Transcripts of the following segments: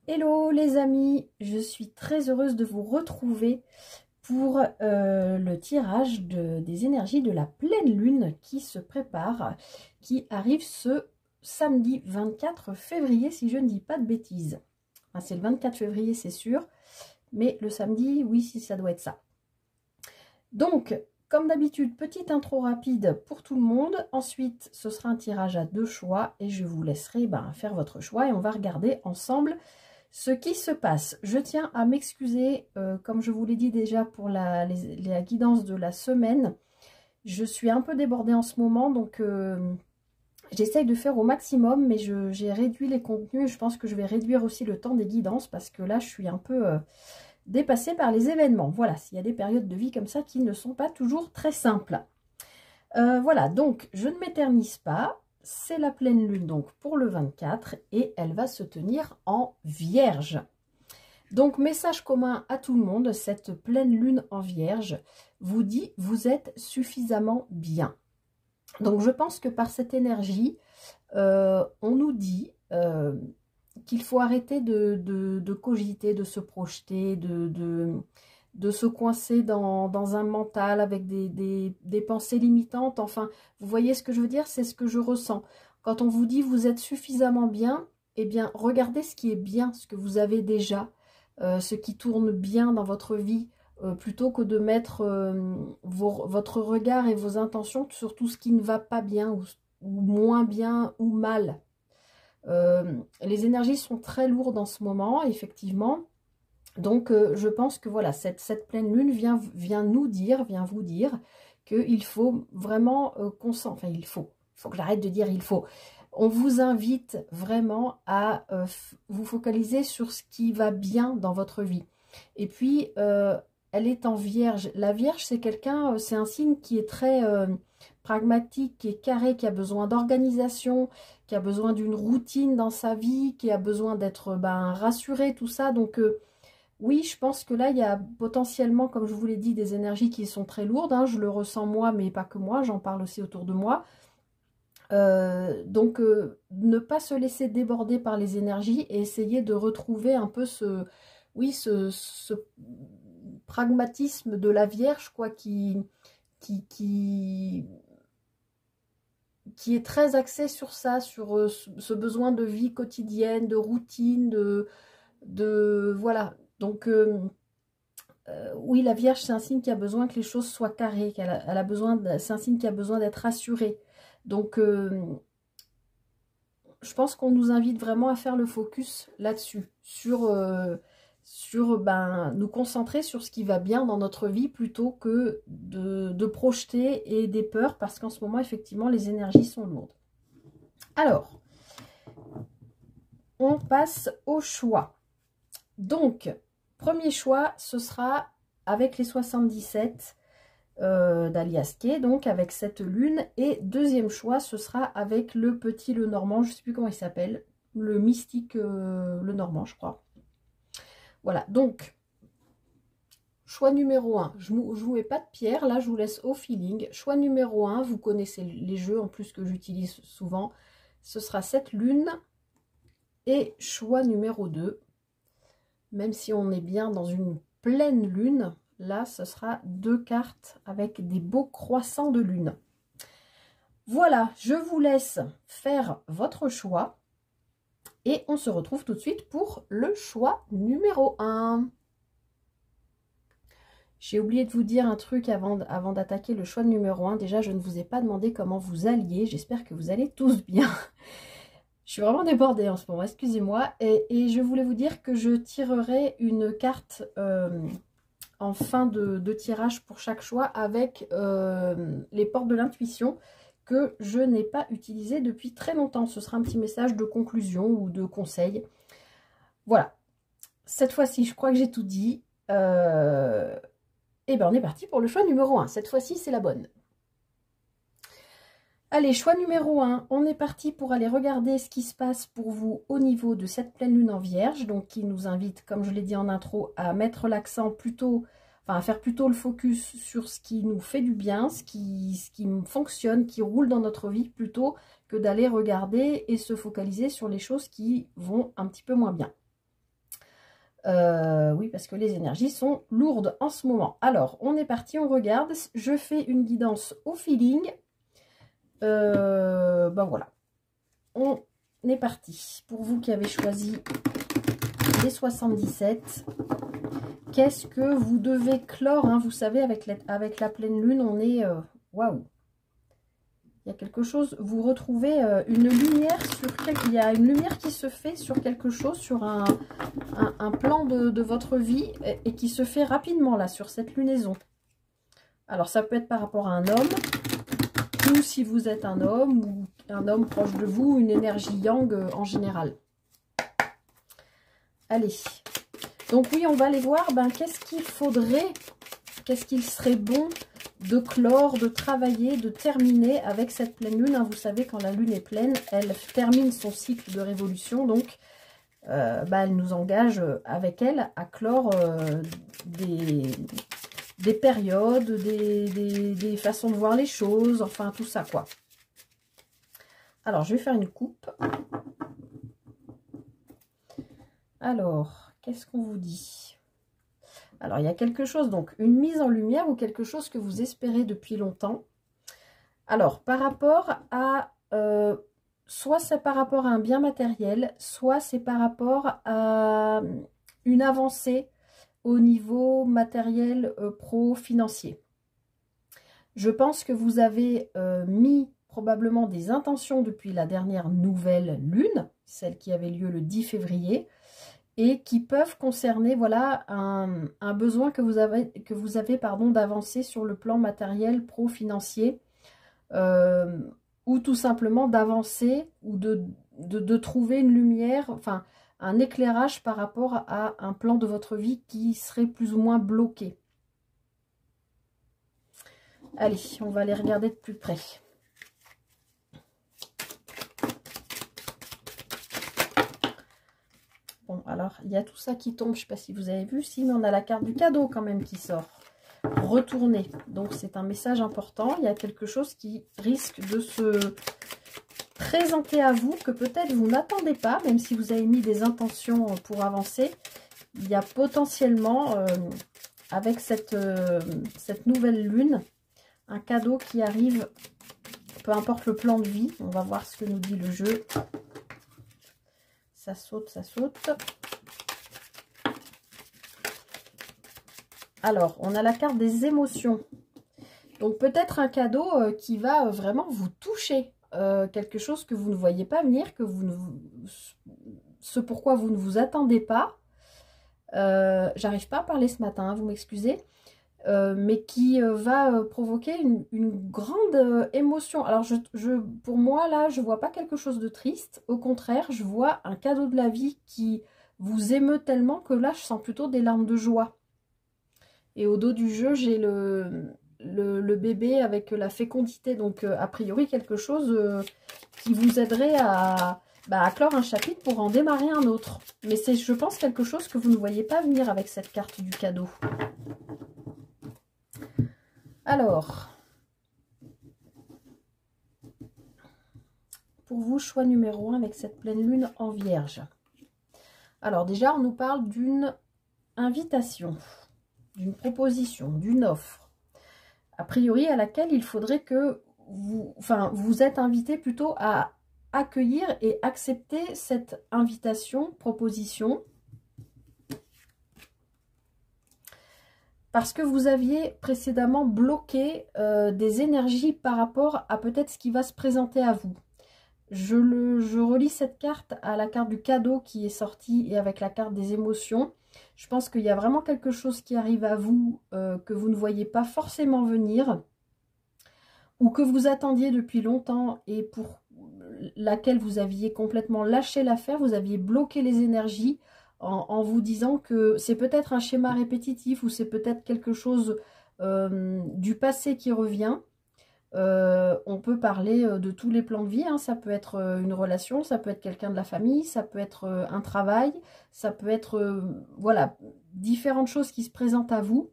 Hello les amis, je suis très heureuse de vous retrouver pour le tirage des énergies de la pleine lune qui se prépare, qui arrive ce samedi 24 février si je ne dis pas de bêtises. Enfin, c'est le 24 février c'est sûr, mais le samedi, oui, si ça doit être ça. Donc, comme d'habitude, petite intro rapide pour tout le monde. Ensuite, ce sera un tirage à 2 choix et je vous laisserai faire votre choix et on va regarder ensemble ce qui se passe. Je tiens à m'excuser, comme je vous l'ai dit déjà pour la guidance de la semaine. Je suis un peu débordée en ce moment, donc j'essaye de faire au maximum, mais j'ai réduit les contenus. Je pense que je vais réduire aussi le temps des guidances parce que là, je suis un peu dépassée par les événements. Voilà, s'il y a des périodes de vie comme ça qui ne sont pas toujours très simples. Voilà, donc je ne m'éternise pas. C'est la pleine lune donc pour le 24 et elle va se tenir en Vierge. Donc message commun à tout le monde, cette pleine lune en Vierge vous dit vous êtes suffisamment bien. Donc je pense que par cette énergie, on nous dit qu'il faut arrêter de cogiter, de se projeter, de se coincer dans un mental avec des pensées limitantes. Enfin, vous voyez ce que je veux dire? C'est ce que je ressens. Quand on vous dit vous êtes suffisamment bien, eh bien, regardez ce qui est bien, ce que vous avez déjà, ce qui tourne bien dans votre vie, plutôt que de mettre votre regard et vos intentions sur tout ce qui ne va pas bien, ou moins bien, ou mal. Les énergies sont très lourdes en ce moment, effectivement. Donc, je pense que voilà, cette pleine lune vient vous dire qu'il faut vraiment enfin, il faut que j'arrête de dire il faut. On vous invite vraiment à vous focaliser sur ce qui va bien dans votre vie. Et puis, elle est en Vierge. La Vierge, c'est quelqu'un, c'est un signe qui est très pragmatique, qui est carré, qui a besoin d'organisation, qui a besoin d'une routine dans sa vie, qui a besoin d'être rassuré, tout ça. Donc, oui, je pense que là, il y a potentiellement, comme je vous l'ai dit, des énergies qui sont très lourdes. Hein. Je le ressens moi, mais pas que moi, j'en parle aussi autour de moi. Donc, ne pas se laisser déborder par les énergies et essayer de retrouver un peu ce pragmatisme de la Vierge, quoi, qui est très axé sur ça, sur ce besoin de vie quotidienne, de routine, voilà. Donc, oui, la Vierge, c'est un signe qui a besoin que les choses soient carrées, c'est un signe qui a besoin d'être rassuré. Donc, je pense qu'on nous invite vraiment à faire le focus là-dessus, sur nous concentrer sur ce qui va bien dans notre vie plutôt que de projeter et des peurs, parce qu'en ce moment, effectivement, les énergies sont lourdes. Alors, on passe au choix. Donc, premier choix, ce sera avec les 77 d'Alias Kay, donc avec cette lune. Et deuxième choix, ce sera avec le petit le normand, je ne sais plus comment il s'appelle, le mystique le normand, je crois. Voilà, donc, choix numéro 1. Je ne vous mets pas de pierre, là je vous laisse au feeling. Choix numéro 1, vous connaissez les jeux en plus que j'utilise souvent, ce sera cette lune. Et choix numéro 2, même si on est bien dans une pleine lune, là, ce sera 2 cartes avec des beaux croissants de lune. Voilà, je vous laisse faire votre choix. Et on se retrouve tout de suite pour le choix numéro 1. J'ai oublié de vous dire un truc avant d'attaquer le choix numéro 1. Déjà, je ne vous ai pas demandé comment vous alliez. J'espère que vous allez tous bien. Je suis vraiment débordée en ce moment, excusez-moi. Et je voulais vous dire que je tirerai une carte en fin de tirage pour chaque choix avec les portes de l'intuition que je n'ai pas utilisé depuis très longtemps. Ce sera un petit message de conclusion ou de conseil. Voilà. Cette fois-ci, je crois que j'ai tout dit. Et bien, on est parti pour le choix numéro 1. Cette fois-ci, c'est la bonne. Allez, choix numéro 1, on est parti pour aller regarder ce qui se passe pour vous au niveau de cette pleine lune en Vierge, donc qui nous invite, comme je l'ai dit en intro, à mettre l'accent plutôt, enfin à faire plutôt le focus sur ce qui nous fait du bien, ce qui fonctionne, qui roule dans notre vie, plutôt que d'aller regarder et se focaliser sur les choses qui vont un petit peu moins bien. Oui, parce que les énergies sont lourdes en ce moment. Alors, on est parti, on regarde. Je fais une guidance au feeling. Ben voilà. On est parti. Pour vous qui avez choisi les 77, qu'est-ce que vous devez clore, hein? Vous savez, avec la pleine lune, on est... Waouh! Il y a quelque chose, vous retrouvez une lumière il y a une lumière qui se fait sur quelque chose, sur un plan de votre vie et qui se fait rapidement là, sur cette lunaison. Alors ça peut être par rapport à un homme, ou si vous êtes un homme, ou un homme proche de vous, une énergie yang en général. Allez, donc oui, on va aller voir, qu'est-ce qu'il faudrait, qu'est-ce qu'il serait bon de clore, de travailler, de terminer avec cette pleine lune. Hein. Vous savez, quand la lune est pleine, elle termine son cycle de révolution. Donc, elle nous engage avec elle à clore des périodes, des façons de voir les choses, enfin tout ça quoi. Alors, je vais faire une coupe. Alors, qu'est-ce qu'on vous dit ? Alors, il y a quelque chose, donc une mise en lumière ou quelque chose que vous espérez depuis longtemps. Alors, par rapport à, soit c'est par rapport à un bien matériel, soit c'est par rapport à une avancée au niveau matériel, pro-financier. Je pense que vous avez mis probablement des intentions depuis la dernière nouvelle lune, celle qui avait lieu le 10 février, et qui peuvent concerner voilà, un besoin que vous avez d'avancer sur le plan matériel, pro-financier, ou tout simplement d'avancer ou de trouver une lumière, enfin un éclairage par rapport à un plan de votre vie qui serait plus ou moins bloqué. Allez, on va les regarder de plus près. Bon, alors, il y a tout ça qui tombe, je ne sais pas si vous avez vu, si, mais on a la carte du cadeau quand même qui sort. Retourner. Donc, c'est un message important. Il y a quelque chose qui risque de se présenter à vous, que peut-être vous n'attendez pas, même si vous avez mis des intentions pour avancer. Il y a potentiellement, avec cette nouvelle lune, un cadeau qui arrive, peu importe le plan de vie. On va voir ce que nous dit le jeu. Ça saute, ça saute. Alors, on a la carte des émotions. Donc, peut-être un cadeau qui va vraiment vous toucher. Quelque chose que vous ne voyez pas venir, ce pourquoi vous ne vous attendez pas. J'arrive pas à parler ce matin, hein, vous m'excusez. Mais qui va provoquer une grande émotion. Alors, pour moi, là, je vois pas quelque chose de triste. Au contraire, je vois un cadeau de la vie qui vous émeut tellement que là, je sens plutôt des larmes de joie. Et au dos du jeu, j'ai le bébé avec la fécondité. Donc, a priori, quelque chose qui vous aiderait à clore un chapitre pour en démarrer un autre. Mais c'est, je pense, quelque chose que vous ne voyez pas venir avec cette carte du cadeau. Alors, pour vous, choix numéro 1 avec cette pleine lune en vierge. Alors déjà, on nous parle d'une invitation, d'une proposition, d'une offre, a priori à laquelle il faudrait que vous êtes invité plutôt à accueillir et accepter cette invitation, proposition, parce que vous aviez précédemment bloqué des énergies par rapport à peut-être ce qui va se présenter à vous. Je relis cette carte à la carte du cadeau qui est sortie et avec la carte des émotions. Je pense qu'il y a vraiment quelque chose qui arrive à vous que vous ne voyez pas forcément venir ou que vous attendiez depuis longtemps et pour laquelle vous aviez complètement lâché l'affaire, vous aviez bloqué les énergies en vous disant que c'est peut-être un schéma répétitif ou c'est peut-être quelque chose du passé qui revient. On peut parler de tous les plans de vie, hein. Ça peut être une relation, ça peut être quelqu'un de la famille, ça peut être un travail, ça peut être voilà, différentes choses qui se présentent à vous.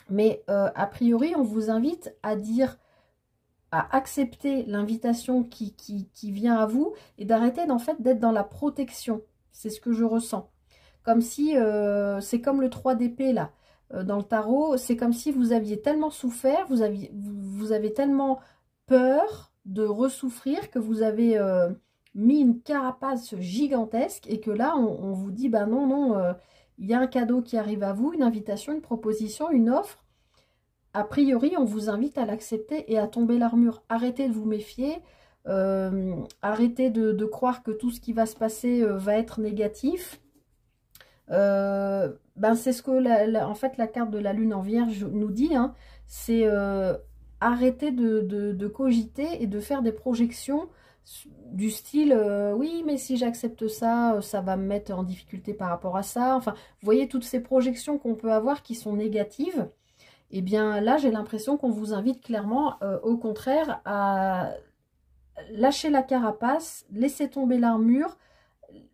Mais a priori, on vous invite à dire, à accepter l'invitation qui vient à vous et d'arrêter en fait d'être dans la protection. C'est ce que je ressens. Comme si, c'est comme le 3 d'épée là, dans le tarot, c'est comme si vous aviez tellement souffert, vous avez tellement peur de ressouffrir que vous avez mis une carapace gigantesque et que là, on vous dit, bah non, non, il y a un cadeau qui arrive à vous, une invitation, une proposition, une offre. A priori, on vous invite à l'accepter et à tomber l'armure. Arrêtez de vous méfier, arrêtez de croire que tout ce qui va se passer va être négatif. Ben c'est ce que en fait la carte de la lune en vierge nous dit, hein, c'est arrêter de cogiter et de faire des projections du style oui mais si j'accepte ça, ça va me mettre en difficulté par rapport à ça. Enfin, vous voyez toutes ces projections qu'on peut avoir qui sont négatives. Et bien là j'ai l'impression qu'on vous invite clairement au contraire à lâcher la carapace, laisser tomber l'armure,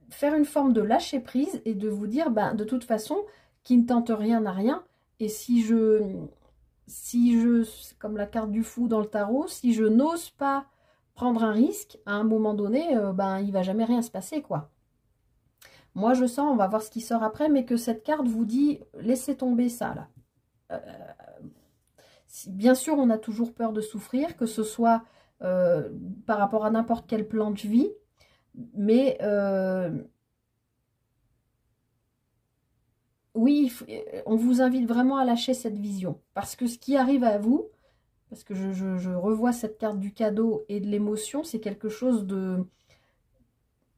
faire une forme de lâcher prise et de vous dire, ben, de toute façon, qui ne tente rien n'a rien. Et si je, comme la carte du fou dans le tarot, si je n'ose pas prendre un risque, à un moment donné, ben, il va jamais rien se passer, quoi. Moi, je sens, on va voir ce qui sort après, mais que cette carte vous dit, laissez tomber ça, là. Bien sûr, on a toujours peur de souffrir, que ce soit par rapport à n'importe quel plan de vie, mais oui, on vous invite vraiment à lâcher cette vision. Parce que ce qui arrive à vous, parce que je revois cette carte du cadeau et de l'émotion, c'est quelque chose de...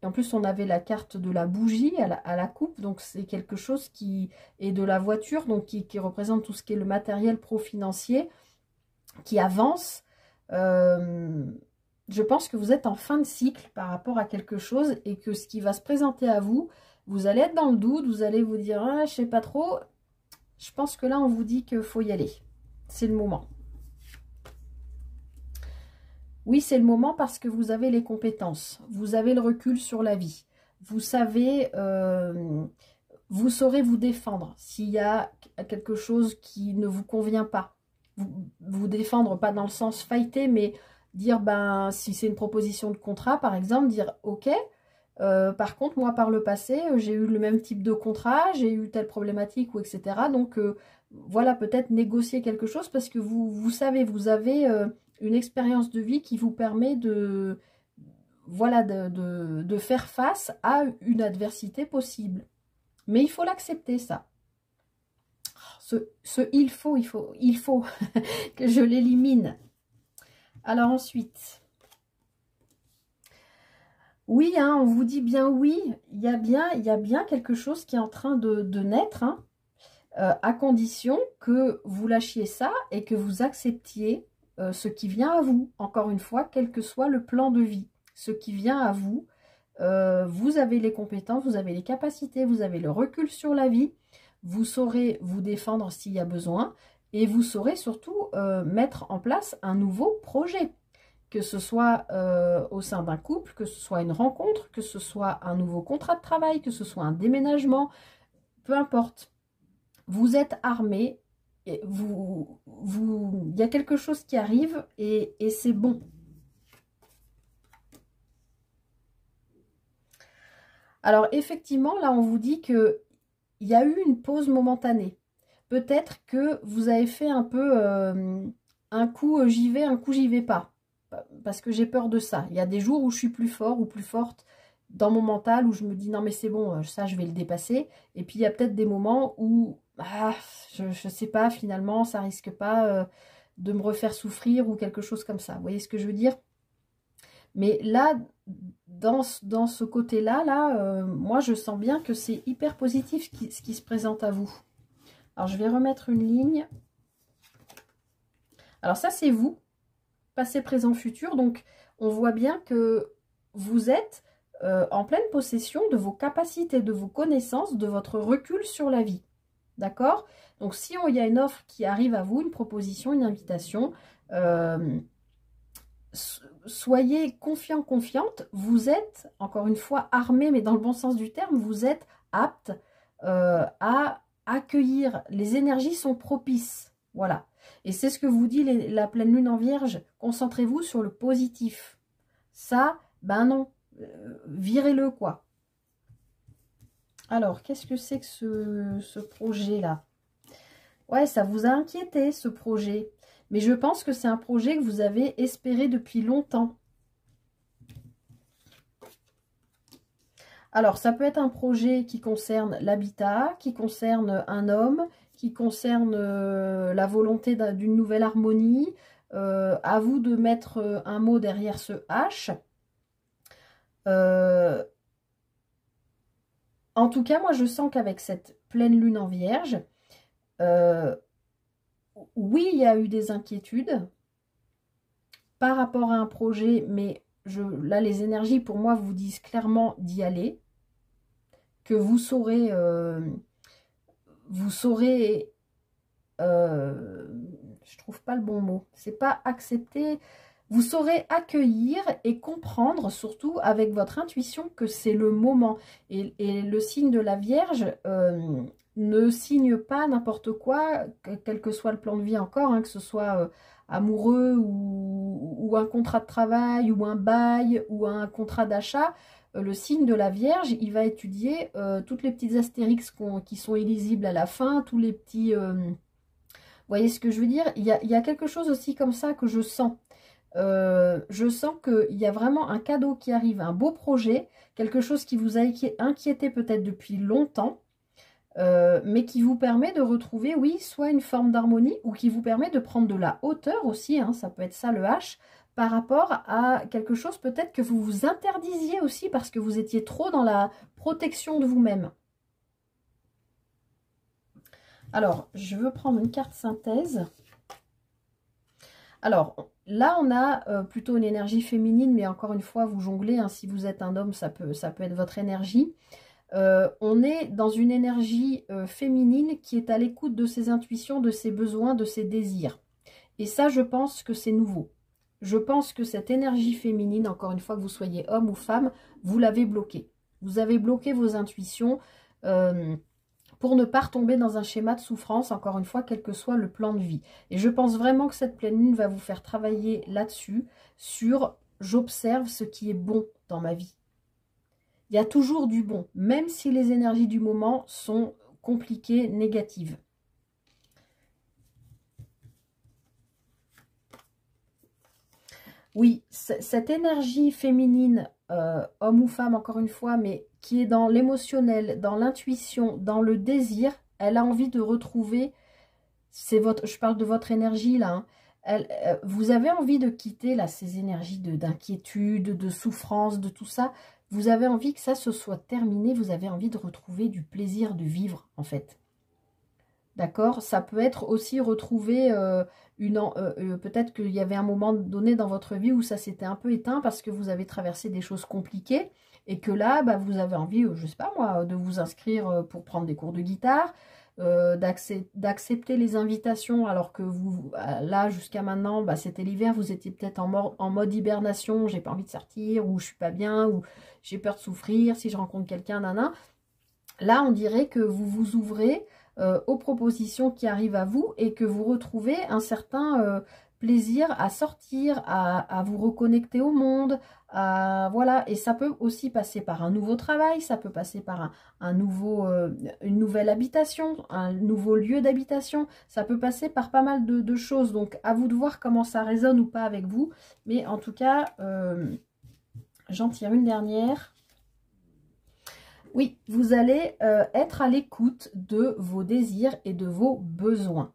Et en plus, on avait la carte de la bougie à la coupe, donc c'est quelque chose qui... Et de la voiture, donc qui représente tout ce qui est le matériel pro-financier, qui avance. Je pense que vous êtes en fin de cycle par rapport à quelque chose et que ce qui va se présenter à vous, vous allez être dans le doute, vous allez vous dire ah, je sais pas trop. Je pense que là on vous dit qu'il faut y aller. C'est le moment. Oui, c'est le moment parce que vous avez les compétences, vous avez le recul sur la vie. Vous savez, vous saurez vous défendre s'il y a quelque chose qui ne vous convient pas. Vous défendre, pas dans le sens fighter, mais dire, ben, si c'est une proposition de contrat, par exemple, dire, ok, par contre, moi, par le passé, j'ai eu le même type de contrat, j'ai eu telle problématique, ou etc. Donc, voilà, peut-être négocier quelque chose, parce que vous savez, vous avez une expérience de vie qui vous permet de, voilà, de faire face à une adversité possible. Mais il faut l'accepter, ça. Il faut que je l'élimine. Alors ensuite, oui, hein, on vous dit bien oui, il y a bien quelque chose qui est en train de naître, hein, à condition que vous lâchiez ça et que vous acceptiez ce qui vient à vous. Encore une fois, quel que soit le plan de vie, ce qui vient à vous, vous avez les compétences, vous avez les capacités, vous avez le recul sur la vie, vous saurez vous défendre s'il y a besoin et vous saurez surtout mettre en place un nouveau projet. Que ce soit au sein d'un couple, que ce soit une rencontre, que ce soit un nouveau contrat de travail, que ce soit un déménagement, peu importe. Vous êtes armé, et il y a quelque chose qui arrive et c'est bon. Alors effectivement, là on vous dit qu'il y a eu une pause momentanée. Peut-être que vous avez fait un peu un coup j'y vais, un coup j'y vais pas. Parce que j'ai peur de ça. Il y a des jours où je suis plus fort ou plus forte dans mon mental, où je me dis non mais c'est bon, ça je vais le dépasser. Et puis il y a peut-être des moments où je ne sais pas, finalement ça risque pas de me refaire souffrir ou quelque chose comme ça. Vous voyez ce que je veux dire? Mais là, dans ce côté-là, moi je sens bien que c'est hyper positif ce qui se présente à vous. Alors je vais remettre une ligne. Alors ça c'est vous. Passé, présent, futur. Donc, on voit bien que vous êtes en pleine possession de vos capacités, de vos connaissances, de votre recul sur la vie. D'accord? Donc, si il y a une offre qui arrive à vous, une proposition, une invitation, soyez confiant, confiante. Vous êtes, encore une fois, armé, mais dans le bon sens du terme, vous êtes apte à accueillir. Les énergies sont propices. Voilà. Et c'est ce que vous dit la pleine lune en vierge. Concentrez-vous sur le positif. Ça, ben non. Virez-le, quoi. Alors, qu'est-ce que c'est que ce projet-là? Ouais, ça vous a inquiété, ce projet. Mais je pense que c'est un projet que vous avez espéré depuis longtemps. Alors, ça peut être un projet qui concerne l'habitat, qui concerne un homme, qui concerne la volonté d'une nouvelle harmonie. À vous de mettre un mot derrière ce H. En tout cas, moi, je sens qu'avec cette pleine lune en Vierge, oui, il y a eu des inquiétudes par rapport à un projet, mais là, les énergies, pour moi, vous disent clairement d'y aller, que vous saurez, je trouve pas le bon mot, c'est pas accepter, vous saurez accueillir et comprendre, surtout avec votre intuition, que c'est le moment. Et le signe de la Vierge ne signe pas n'importe quoi, quel que soit le plan de vie encore, hein, que ce soit amoureux ou un contrat de travail ou un bail ou un contrat d'achat. Le signe de la Vierge, il va étudier toutes les petites astérix qui sont illisibles à la fin, tous les petits... vous voyez ce que je veux dire? Il y a quelque chose aussi comme ça que je sens. Je sens qu'il y a vraiment un cadeau qui arrive, un beau projet, quelque chose qui vous a inquiété peut-être depuis longtemps, mais qui vous permet de retrouver, oui, soit une forme d'harmonie, ou qui vous permet de prendre de la hauteur aussi, hein, ça peut être ça le H, par rapport à quelque chose peut-être que vous vous interdisiez aussi parce que vous étiez trop dans la protection de vous-même. Alors, je veux prendre une carte synthèse. Alors, là, on a plutôt une énergie féminine, mais encore une fois, vous jonglez, hein, si vous êtes un homme, ça peut être votre énergie. On est dans une énergie féminine qui est à l'écoute de ses intuitions, de ses besoins, de ses désirs. Et ça, je pense que c'est nouveau. Je pense que cette énergie féminine, encore une fois, que vous soyez homme ou femme, vous l'avez bloquée. Vous avez bloqué vos intuitions pour ne pas retomber dans un schéma de souffrance, encore une fois, quel que soit le plan de vie. Et je pense vraiment que cette pleine lune va vous faire travailler là-dessus, sur « j'observe ce qui est bon dans ma vie ». Il y a toujours du bon, même si les énergies du moment sont compliquées, négatives. Oui, cette énergie féminine, homme ou femme, encore une fois, mais qui est dans l'émotionnel, dans l'intuition, dans le désir, elle a envie de retrouver, je parle de votre énergie là, hein, vous avez envie de quitter là ces énergies d'inquiétude, de souffrance, de tout ça. Vous avez envie que ça se soit terminé, vous avez envie de retrouver du plaisir de vivre en fait. D'accord? Ça peut être aussi retrouver peut-être qu'il y avait un moment donné dans votre vie où ça s'était un peu éteint parce que vous avez traversé des choses compliquées et que là, bah, vous avez envie, je sais pas moi, de vous inscrire pour prendre des cours de guitare, d'accepter les invitations alors que vous, là, jusqu'à maintenant, bah, c'était l'hiver, vous étiez peut-être en mode hibernation, j'ai pas envie de sortir, ou je suis pas bien, ou j'ai peur de souffrir, si je rencontre quelqu'un, nanan. Là, on dirait que vous vous ouvrez aux propositions qui arrivent à vous et que vous retrouvez un certain plaisir à sortir, à vous reconnecter au monde. Voilà. Et ça peut aussi passer par un nouveau travail, ça peut passer par une nouvelle habitation, un nouveau lieu d'habitation. Ça peut passer par pas mal de choses. Donc, à vous de voir comment ça résonne ou pas avec vous. Mais en tout cas, j'en tire une dernière. Oui, vous allez être à l'écoute de vos désirs et de vos besoins.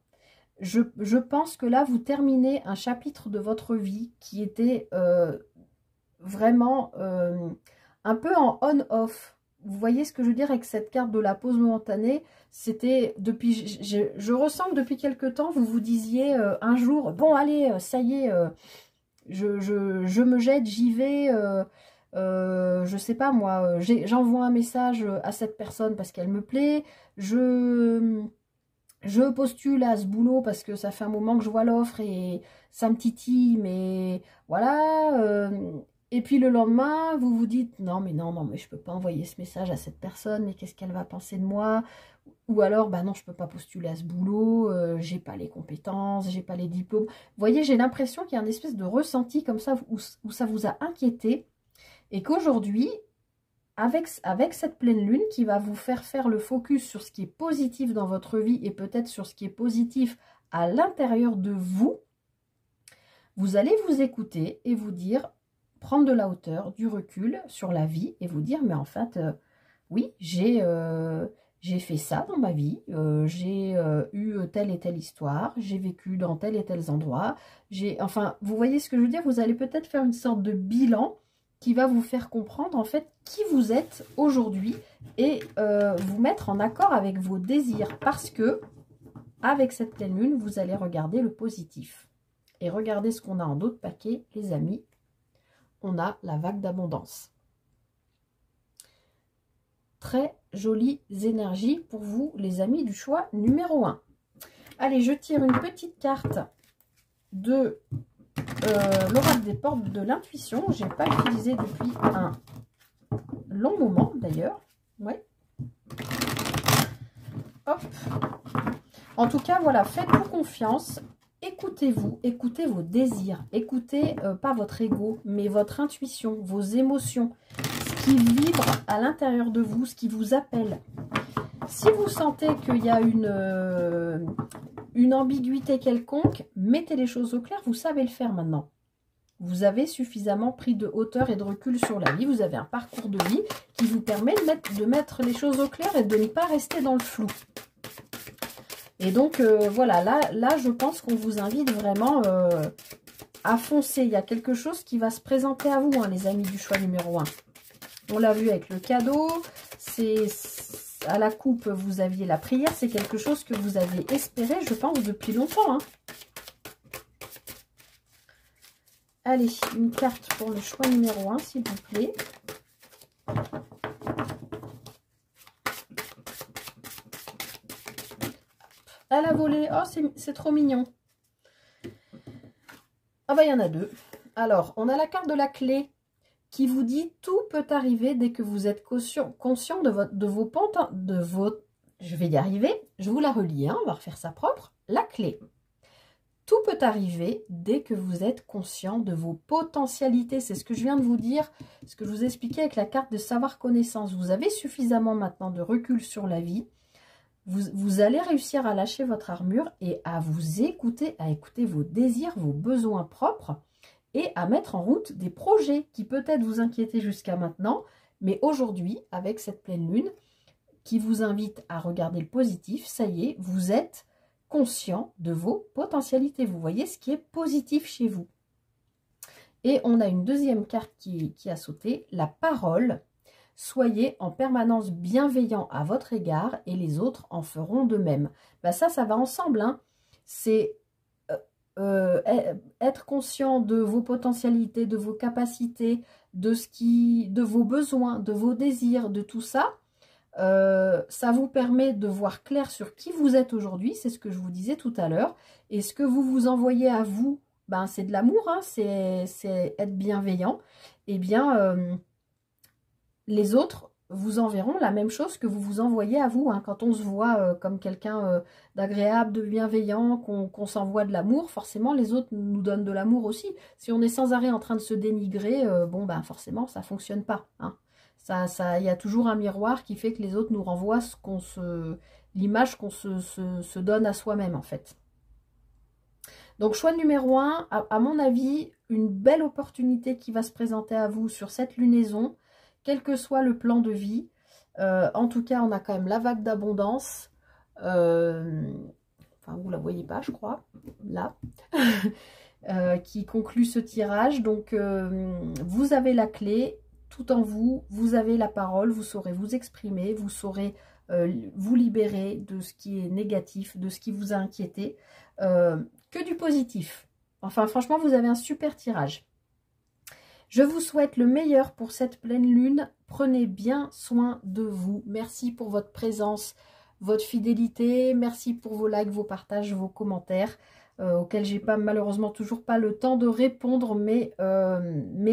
Je pense que là, vous terminez un chapitre de votre vie qui était vraiment un peu en on-off. Vous voyez ce que je veux dire avec cette carte de la pause momentanée? C'était depuis, je ressens que depuis quelque temps, vous vous disiez un jour, bon allez, ça y est, je me jette, j'y vais... je sais pas moi, j'envoie un message à cette personne parce qu'elle me plaît, je postule à ce boulot parce que ça fait un moment que je vois l'offre et ça me titille, mais voilà. Et puis le lendemain, vous vous dites, non mais je peux pas envoyer ce message à cette personne, mais qu'est-ce qu'elle va penser de moi? Ou alors, bah non, je peux pas postuler à ce boulot, j'ai pas les compétences, j'ai pas les diplômes. Vous voyez, j'ai l'impression qu'il y a une espèce de ressenti comme ça où ça vous a inquiété. Et qu'aujourd'hui, avec cette pleine lune qui va vous faire le focus sur ce qui est positif dans votre vie et peut-être sur ce qui est positif à l'intérieur de vous, vous allez vous écouter et vous dire, prendre de la hauteur, du recul sur la vie et vous dire, mais en fait, oui, j'ai fait ça dans ma vie, j'ai eu telle et telle histoire, j'ai vécu dans tel et tel endroit, enfin, vous voyez ce que je veux dire, vous allez peut-être faire une sorte de bilan qui va vous faire comprendre en fait qui vous êtes aujourd'hui et vous mettre en accord avec vos désirs parce que avec cette pleine lune, vous allez regarder le positif. Et regardez ce qu'on a en d'autres paquets, les amis. On a la vague d'abondance. Très jolies énergies pour vous, les amis du choix numéro 1. Allez, je tire une petite carte de l'oracle des portes de l'intuition. Je n'ai pas utilisé depuis un long moment d'ailleurs. Ouais. Hop. En tout cas, voilà, faites-vous confiance. Écoutez-vous, écoutez vos désirs, écoutez pas votre ego, mais votre intuition, vos émotions, ce qui vibre à l'intérieur de vous, ce qui vous appelle. Si vous sentez qu'il y a une ambiguïté quelconque, mettez les choses au clair, vous savez le faire maintenant. Vous avez suffisamment pris de hauteur et de recul sur la vie, vous avez un parcours de vie qui vous permet de mettre les choses au clair et de ne pas rester dans le flou. Et donc, voilà, là, je pense qu'on vous invite vraiment à foncer. Il y a quelque chose qui va se présenter à vous, hein, les amis du choix numéro 1. On l'a vu avec le cadeau. C'est à la coupe, vous aviez la prière. C'est quelque chose que vous avez espéré, je pense, depuis longtemps. Hein. Allez, une carte pour le choix numéro 1, s'il vous plaît. Elle a volé. Oh, c'est trop mignon. Ah bah, il y en a deux. Alors, on a la carte de la clé qui vous dit tout peut arriver dès que vous êtes conscient de vos pentes, je vais y arriver. Je vous la relis, hein, on va refaire ça propre. La clé. Tout peut arriver dès que vous êtes conscient de vos potentialités. C'est ce que je viens de vous dire, ce que je vous expliquais avec la carte de savoir-connaissance. Vous avez suffisamment maintenant de recul sur la vie. Vous allez réussir à lâcher votre armure et à vous écouter, à écouter vos désirs, vos besoins propres et à mettre en route des projets qui peut-être vous inquiétaient jusqu'à maintenant, mais aujourd'hui, avec cette pleine lune qui vous invite à regarder le positif, ça y est, vous êtes conscient de vos potentialités. Vous voyez ce qui est positif chez vous. Et on a une deuxième carte qui a sauté, la parole. Soyez en permanence bienveillant à votre égard et les autres en feront de même. Ben ça va ensemble. Hein. C'est être conscient de vos potentialités, de vos capacités, de vos besoins, de vos désirs, de tout ça. Ça vous permet de voir clair sur qui vous êtes aujourd'hui. C'est ce que je vous disais tout à l'heure. Et ce que vous vous envoyez à vous, ben, c'est de l'amour. Hein, c'est être bienveillant. Eh bien... les autres vous enverront la même chose que vous vous envoyez à vous. Hein. Quand on se voit comme quelqu'un d'agréable, de bienveillant, qu'on s'envoie de l'amour, forcément les autres nous donnent de l'amour aussi. Si on est sans arrêt en train de se dénigrer, bon ben forcément ça ne fonctionne pas. Hein. Il y a toujours un miroir qui fait que les autres nous renvoient l'image qu'on se donne à soi-même en fait. Donc choix numéro 1, à mon avis, une belle opportunité qui va se présenter à vous sur cette lunaison. Quel que soit le plan de vie, en tout cas, on a quand même la vague d'abondance. Enfin, vous ne la voyez pas, je crois, là, qui conclut ce tirage. Donc, vous avez la clé, tout en vous, vous avez la parole, vous saurez vous exprimer, vous saurez vous libérer de ce qui est négatif, de ce qui vous a inquiété, que du positif. Enfin, franchement, vous avez un super tirage. Je vous souhaite le meilleur pour cette pleine lune. Prenez bien soin de vous. Merci pour votre présence, votre fidélité. Merci pour vos likes, vos partages, vos commentaires auxquels j'ai malheureusement toujours pas le temps de répondre. Mais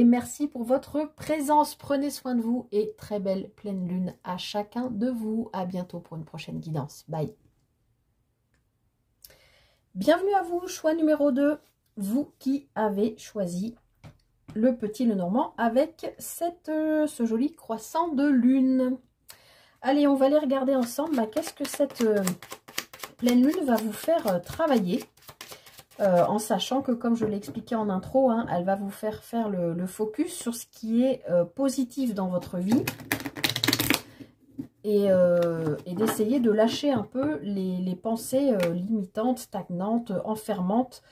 merci pour votre présence. Prenez soin de vous et très belle pleine lune à chacun de vous. À bientôt pour une prochaine guidance. Bye. Bienvenue à vous, choix numéro 2. Vous qui avez choisi le petit Lenormand avec ce joli croissant de lune. Allez, on va aller regarder ensemble qu'est-ce que cette pleine lune va vous faire travailler. En sachant que, comme je l'ai expliqué en intro, hein, elle va vous faire le focus sur ce qui est positif dans votre vie. Et d'essayer de lâcher un peu les pensées limitantes, stagnantes, enfermantes,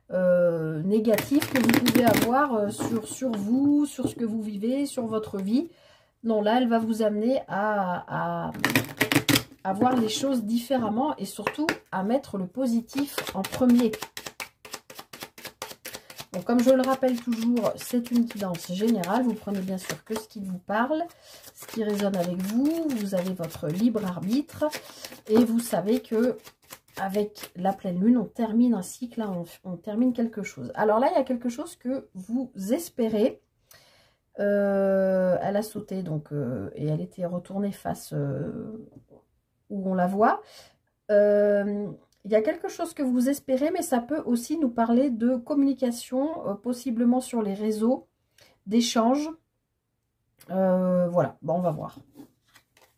négatives que vous pouvez avoir sur vous, sur ce que vous vivez, sur votre vie. Non, là, elle va vous amener à voir les choses différemment et surtout à mettre le positif en premier. Donc, comme je le rappelle toujours, c'est une guidance générale. Vous prenez bien sûr que ce qui vous parle, ce qui résonne avec vous. Vous avez votre libre arbitre et vous savez que avec la pleine lune, on termine un cycle, là, on termine quelque chose. Alors là, il y a quelque chose que vous espérez. Elle a sauté donc et elle était retournée face où on la voit. Il y a quelque chose que vous espérez, mais ça peut aussi nous parler de communication, possiblement sur les réseaux, d'échanges. Voilà, bon, on va voir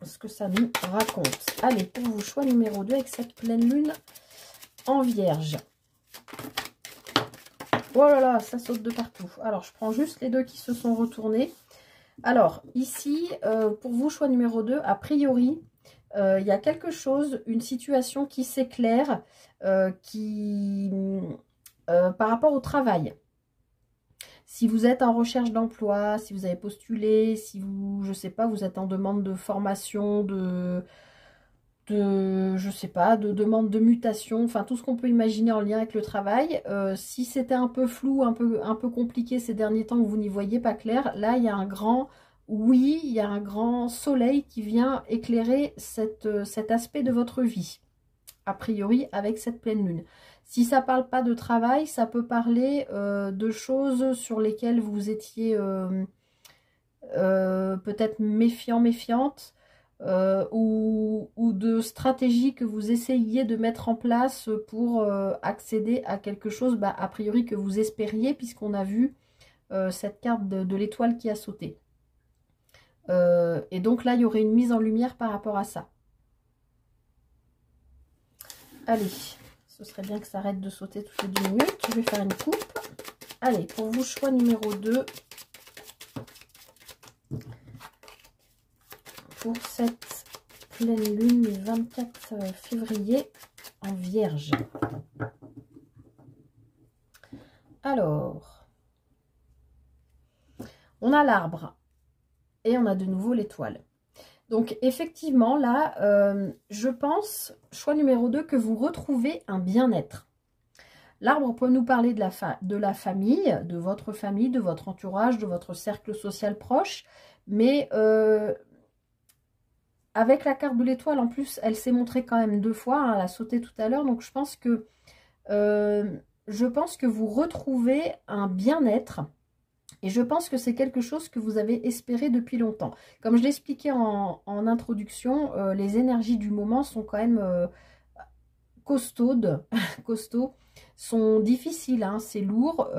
ce que ça nous raconte. Allez, pour vos choix numéro 2 avec cette pleine lune en vierge. Oh là là, ça saute de partout. Alors, je prends juste les deux qui se sont retournés. Alors, ici, pour vous, choix numéro 2, a priori, il y a quelque chose, une situation qui s'éclaire par rapport au travail. Si vous êtes en recherche d'emploi, si vous avez postulé, si vous, je sais pas, vous êtes en demande de formation, je sais pas, de demande de mutation, enfin tout ce qu'on peut imaginer en lien avec le travail. Si c'était un peu flou, un peu compliqué ces derniers temps, que vous n'y voyez pas clair, là il y a un grand oui, il y a un grand soleil qui vient éclairer cet aspect de votre vie, a priori avec cette pleine lune. Si ça parle pas de travail, ça peut parler de choses sur lesquelles vous étiez peut-être méfiant, méfiante, ou de stratégies que vous essayiez de mettre en place pour accéder à quelque chose, a priori que vous espériez, puisqu'on a vu cette carte de l'étoile qui a sauté. Et donc là, il y aurait une mise en lumière par rapport à ça. Allez, ce serait bien que ça arrête de sauter toutes les 2 minutes. Je vais faire une coupe. Allez, pour vous, choix numéro 2. Pour cette pleine lune du 24 février en vierge. Alors, on a l'arbre et on a de nouveau l'étoile. Donc effectivement là, je pense, choix numéro 2, que vous retrouvez un bien-être. L'arbre peut nous parler de la famille, de votre entourage, de votre cercle social proche, mais avec la carte de l'étoile, en plus, elle s'est montrée quand même 2 fois, hein, elle a sauté tout à l'heure, donc je pense que vous retrouvez un bien-être. Et je pense que c'est quelque chose que vous avez espéré depuis longtemps. Comme je l'expliquais en introduction, les énergies du moment sont quand même costaudes, sont difficiles, hein, c'est lourd.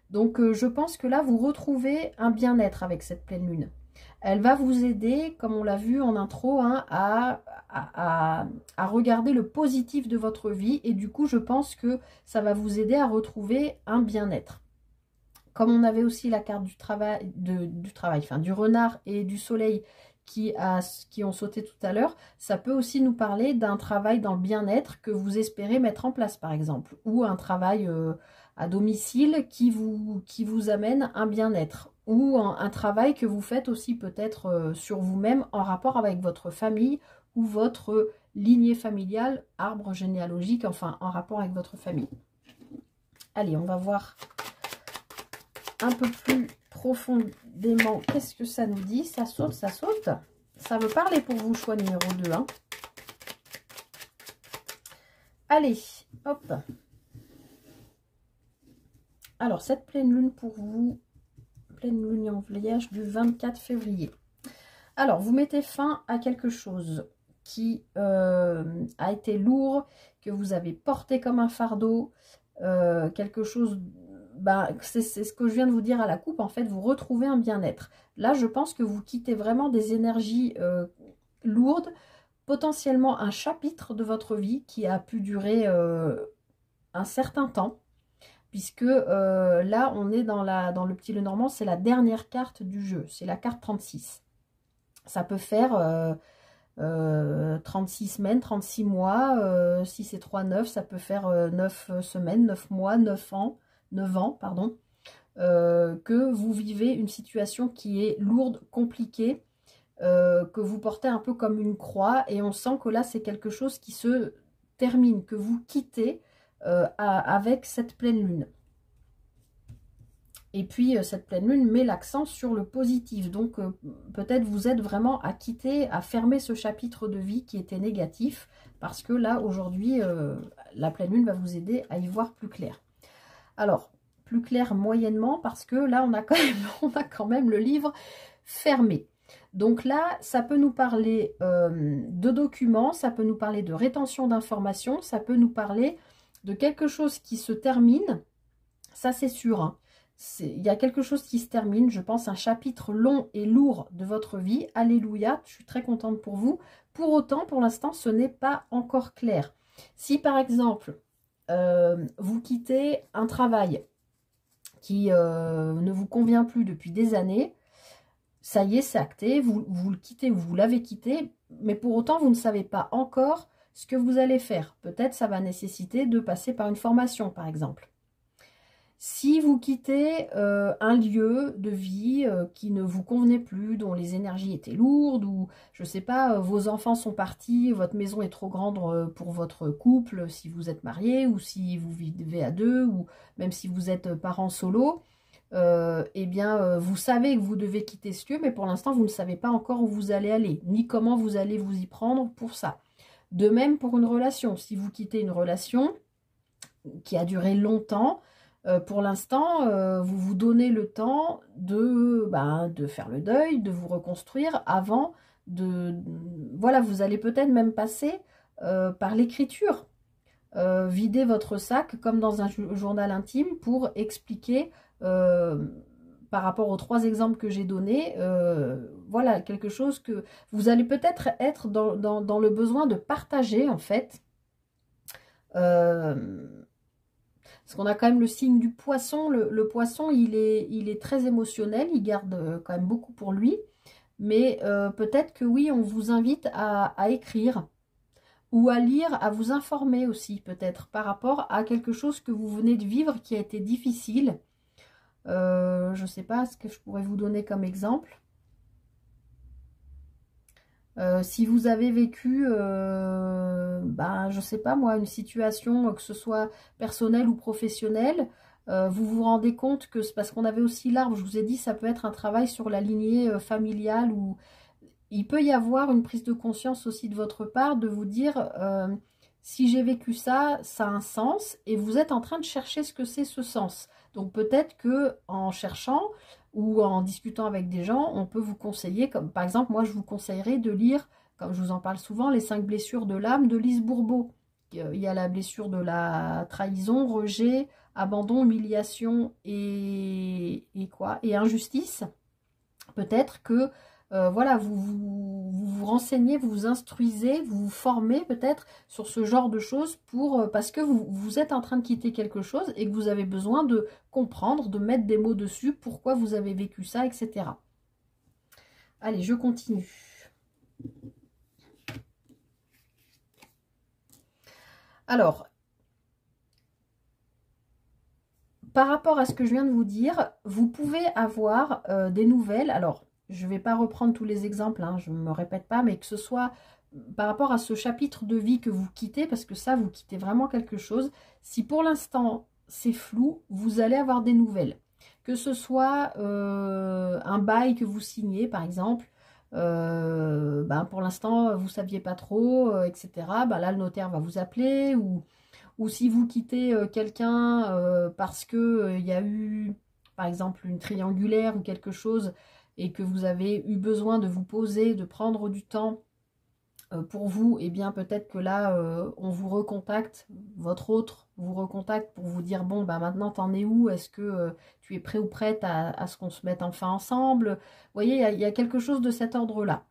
Donc je pense que là, vous retrouvez un bien-être avec cette pleine lune. Elle va vous aider, comme on l'a vu en intro, hein, à regarder le positif de votre vie. Et du coup, je pense que ça va vous aider à retrouver un bien-être. Comme on avait aussi la carte du travail, du renard et du soleil qui ont sauté tout à l'heure, ça peut aussi nous parler d'un travail dans le bien-être que vous espérez mettre en place, par exemple. Ou un travail à domicile qui vous amène un bien-être. Ou un travail que vous faites aussi peut-être sur vous-même en rapport avec votre famille ou votre lignée familiale, arbre généalogique, enfin en rapport avec votre famille. Allez, on va voir un peu plus profondément qu'est-ce que ça nous dit. Ça saute, ça saute. Ça veut parler pour vous, choix numéro 2. Hein. Allez, hop. Alors, cette pleine lune pour vous, pleine lune en vierge du 24 février. Alors, vous mettez fin à quelque chose qui a été lourd, que vous avez porté comme un fardeau, quelque chose c'est ce que je viens de vous dire à la coupe, en fait, vous retrouvez un bien-être. Là, je pense que vous quittez vraiment des énergies lourdes, potentiellement un chapitre de votre vie qui a pu durer un certain temps, puisque là, on est dans le petit Lenormand, c'est la dernière carte du jeu, c'est la carte 36. Ça peut faire 36 semaines, 36 mois, si c'est 3-9, ça peut faire 9 semaines, 9 mois, 9 ans, 9 ans, pardon, que vous vivez une situation qui est lourde, compliquée, que vous portez un peu comme une croix, et on sent que là, c'est quelque chose qui se termine, que vous quittez avec cette pleine lune. Et puis, cette pleine lune met l'accent sur le positif. Donc, peut-être vous êtes vraiment à quitter, à fermer ce chapitre de vie qui était négatif. Parce que là, aujourd'hui, la pleine lune va vous aider à y voir plus clair. Alors, plus clair moyennement, parce que là, on a quand même le livre fermé. Donc là, ça peut nous parler de documents, ça peut nous parler de rétention d'informations, ça peut nous parler de quelque chose qui se termine. Ça, c'est sûr, hein. Il y a quelque chose qui se termine, je pense, un chapitre long et lourd de votre vie. Alléluia, je suis très contente pour vous. Pour autant, pour l'instant, ce n'est pas encore clair. Si, par exemple, vous quittez un travail qui ne vous convient plus depuis des années, ça y est, c'est acté, vous le quittez ou vous l'avez quitté, mais pour autant, vous ne savez pas encore ce que vous allez faire. Peut-être ça va nécessiter de passer par une formation, par exemple. Si vous quittez un lieu de vie qui ne vous convenait plus, dont les énergies étaient lourdes, ou je ne sais pas, vos enfants sont partis, votre maison est trop grande pour votre couple, si vous êtes marié, ou si vous vivez à deux, ou même si vous êtes parents solo, eh bien, vous savez que vous devez quitter ce lieu, mais pour l'instant, vous ne savez pas encore où vous allez aller, ni comment vous allez vous y prendre pour ça. De même pour une relation. Si vous quittez une relation qui a duré longtemps, pour l'instant, vous vous donnez le temps de faire le deuil, de vous reconstruire avant de... Voilà, vous allez peut-être même passer par l'écriture. Vider votre sac comme dans un journal intime pour expliquer, par rapport aux 3 exemples que j'ai donnés, voilà, quelque chose que vous allez peut-être être dans le besoin de partager, en fait. Parce qu'on a quand même le signe du poisson. Le poisson, il est très émotionnel, il garde quand même beaucoup pour lui. Mais peut-être que oui, on vous invite à écrire ou à lire, à vous informer aussi peut-être par rapport à quelque chose que vous venez de vivre qui a été difficile. Je ne sais pas ce que je pourrais vous donner comme exemple. Si vous avez vécu, je ne sais pas moi, une situation, que ce soit personnelle ou professionnelle, vous vous rendez compte que c'est parce qu'on avait aussi l'arbre, je vous ai dit, ça peut être un travail sur la lignée familiale, où il peut y avoir une prise de conscience aussi de votre part, de vous dire, si j'ai vécu ça, ça a un sens, et vous êtes en train de chercher ce que c'est ce sens. Donc peut-être que en cherchant ou en discutant avec des gens, on peut vous conseiller, comme par exemple, moi je vous conseillerais de lire, comme je vous en parle souvent, les 5 blessures de l'âme de Lise Bourbeau. Il y a la blessure de la trahison, rejet, abandon, humiliation et injustice. Peut-être que voilà, vous renseignez, vous vous instruisez, vous vous formez peut-être sur ce genre de choses parce que vous êtes en train de quitter quelque chose et que vous avez besoin de comprendre, de mettre des mots dessus, pourquoi vous avez vécu ça, etc. Allez, je continue. Alors, par rapport à ce que je viens de vous dire, vous pouvez avoir des nouvelles. Alors, je ne vais pas reprendre tous les exemples, hein, je ne me répète pas, mais que ce soit par rapport à ce chapitre de vie que vous quittez, parce que ça, vous quittez vraiment quelque chose. Si pour l'instant, c'est flou, vous allez avoir des nouvelles. Que ce soit un bail que vous signez, par exemple, pour l'instant, vous ne saviez pas trop, etc. Là, le notaire va vous appeler, ou si vous quittez quelqu'un parce que il y a eu, par exemple, une triangulaire ou quelque chose, et que vous avez eu besoin de vous poser, de prendre du temps pour vous, eh bien peut-être que là, on vous recontacte, votre autre vous recontacte pour vous dire, bon, bah maintenant, t'en es où? Est-ce que tu es prêt ou prête à ce qu'on se mette enfin ensemble? Vous voyez, il y a quelque chose de cet ordre-là.